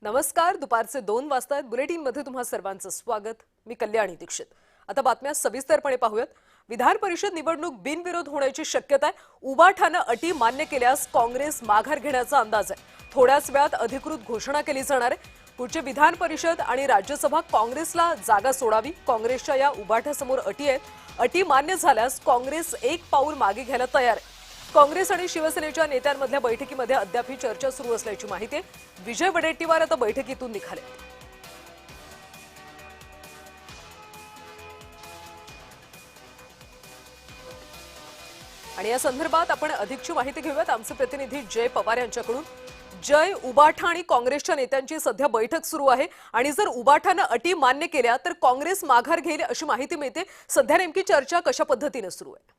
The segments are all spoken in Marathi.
नमस्कार. दुपारचे 2 वाजतायत. बुलेटिनमध्ये तुम्हा सर्वांचं स्वागत. मी कल्याणी दीक्षित. आता बातम्या सविस्तरपणे पाहूयात. विधान परिषद निवडणूक बिनविरोध होण्याची शक्यता आहे. उबाठानं अटी मान्य केल्यास काँग्रेस माघार घेण्याचा अंदाज आहे. थोड्याच वेळात अधिकृत घोषणा केली जाणार आहे. पुढचे विधान परिषद आणि राज्यसभा काँग्रेसला जागा सोडावी. काँग्रेसच्या या उबाठासमोर अटी आहेत. अटी मान्य झाल्यास काँग्रेस एक पाऊल मागे घ्यायला तयार आहे. काँग्रेस आणि शिवसेनेच्या नेत्यांमधल्या बैठकीमध्ये अद्याप ही चर्चा सुरू असल्याची माहिती आहे. विजय वडेट्टीवार आता बैठकीतून निघाले. आणि या संदर्भात आपण अधिकची माहिती घेऊयात आमचे प्रतिनिधी जय पवार यांच्याकडून. जय, उबाठा आणि काँग्रेसच्या नेत्यांची सध्या बैठक सुरू आहे आणि जर उबाठानं अटी मान्य केल्या तर काँग्रेस माघार घेईल अशी माहिती मिळते. सध्या नेमकी चर्चा कशा पद्धतीने सुरू आहे?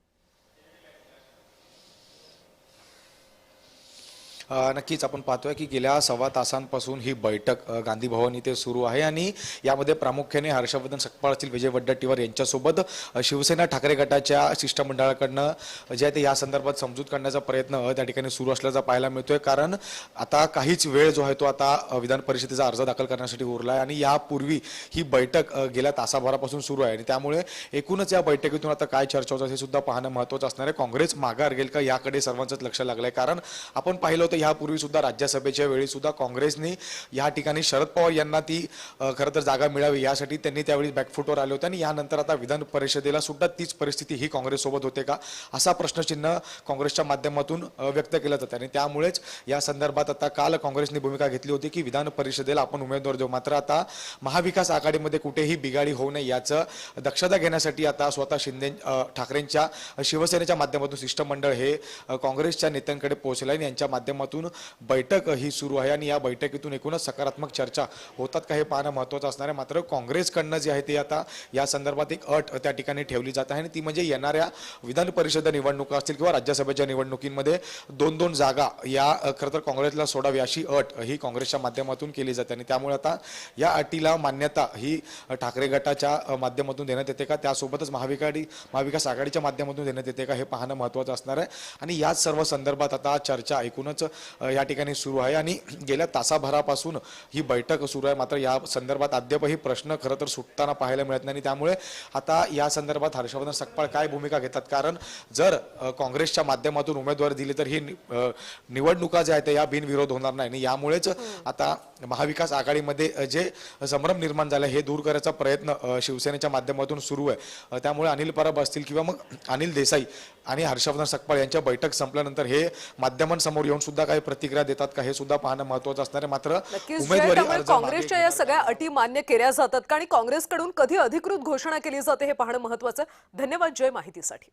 नक्कीच आपण पाहतोय की गेल्या सव्वा तासांपासून ही बैठक गांधी भवन इथे सुरू आहे आणि यामध्ये प्रामुख्याने हर्षवर्धन सकपाळ असतील, विजय वडेट्टीवार यांच्यासोबत शिवसेना ठाकरे गटाच्या शिष्टमंडळाकडनं जे आहे ते या संदर्भात समजूत काढण्याचा प्रयत्न त्या ठिकाणी सुरू असल्याचा पाहायला मिळतोय. कारण आता काहीच वेळ जो आहे तो आता विधान परिषदेचा अर्ज दाखल करण्यासाठी उरला आहे आणि यापूर्वी ही बैठक गेल्या तासाभरापासून सुरू आहे आणि त्यामुळे एकूणच या बैठकीतून आता काय चर्चा होतात हे सुद्धा पाहणं महत्त्वाचं असणार आहे. काँग्रेस माघार घेईल का याकडे सर्वांचंच लक्ष लागलंय. कारण आपण पाहिलं होतं यापूर्वी सुद्धा राज्यसभेच्या वेळी सुद्धा काँग्रेसने या ठिकाणी शरद पवार यांना ती खरं तर जागा मिळावी यासाठी त्यांनी त्यावेळी बॅकफुटवर आले होते आणि यानंतर आता विधान परिषदेला सुद्धा तीच परिस्थिती ही काँग्रेस सोबत होते का असा प्रश्नचिन्ह काँग्रेसच्या माध्यमातून व्यक्त केलं जातं आणि त्यामुळेच या संदर्भात आता काल काँग्रेसने भूमिका घेतली होती की विधान परिषदेला आपण उमेदवार देऊ. मात्र आता महाविकास आघाडीमध्ये कुठेही बिघाडी होऊ नये याचं दक्षता घेण्यासाठी आता स्वतः शिंदे ठाकरेंच्या शिवसेनेच्या माध्यमातून शिष्टमंडळ हे काँग्रेसच्या नेत्यांकडे पोहोचले आणि यांच्या माध्यमातून बैठक ही सुरू आहे आणि या बैठकीतून एकूणच सकारात्मक चर्चा होतात का हे पाहणं महत्त्वाचं असणार आहे. मात्र काँग्रेसकडनं जे आहे ते आता या संदर्भात एक अट त्या ठिकाणी ठेवली जात आहे आणि ती म्हणजे येणाऱ्या विधान परिषद निवडणुका असतील किंवा राज्यसभेच्या निवडणुकीमध्ये 2-2 जागा या खरं तर काँग्रेसला सोडावी अशी अट ही काँग्रेसच्या माध्यमातून केली जाते आणि त्यामुळे आता या अटीला मान्यता ही ठाकरे गटाच्या माध्यमातून देण्यात येते का त्यासोबतच महाविकास आघाडीच्या माध्यमातून देण्यात येते का हे पाहणं महत्त्वाचं असणार आहे. आणि याच सर्व संदर्भात आता चर्चा एकूणच या ठिकाणी सुरू आहे आणि गेल्या तासाभरापासून ही बैठक सुरू आहे. मात्र या संदर्भात अद्यापही प्रश्न खरं तर सुटताना पाहायला मिळत नाही. त्यामुळे आता या संदर्भात हर्षवर्धन सकपाळ काय भूमिका घेतात. कारण जर काँग्रेसच्या माध्यमातून उमेदवार दिले तर ही निवडणुका ज्या आहेत या बिनविरोध होणार नाही आणि यामुळेच आता महाविकास आघाडीमध्ये जे संभ्रम निर्माण झाला हे दूर करायचा प्रयत्न शिवसेनेच्या माध्यमातून सुरू आहे. त्यामुळे अनिल परब असतील किंवा मग अनिल देसाई आणि हर्षवर्धन सकपाळ यांच्या बैठक संपल्यानंतर हे माध्यमांसमोर येऊन सुद्धा काही प्रतिक्रिया देतात का हे सुद्धा पाहणं महत्त्वाचं असणार आहे. मात्र उमेदवारी अर्ज काँग्रेसच्या या सगळ्या अटी मान्य केल्या जातात का आणि काँग्रेसकडून कधी अधिकृत घोषणा केली जाते हे पाहणं महत्त्वाचं. धन्यवाद जय माहितीसाठी.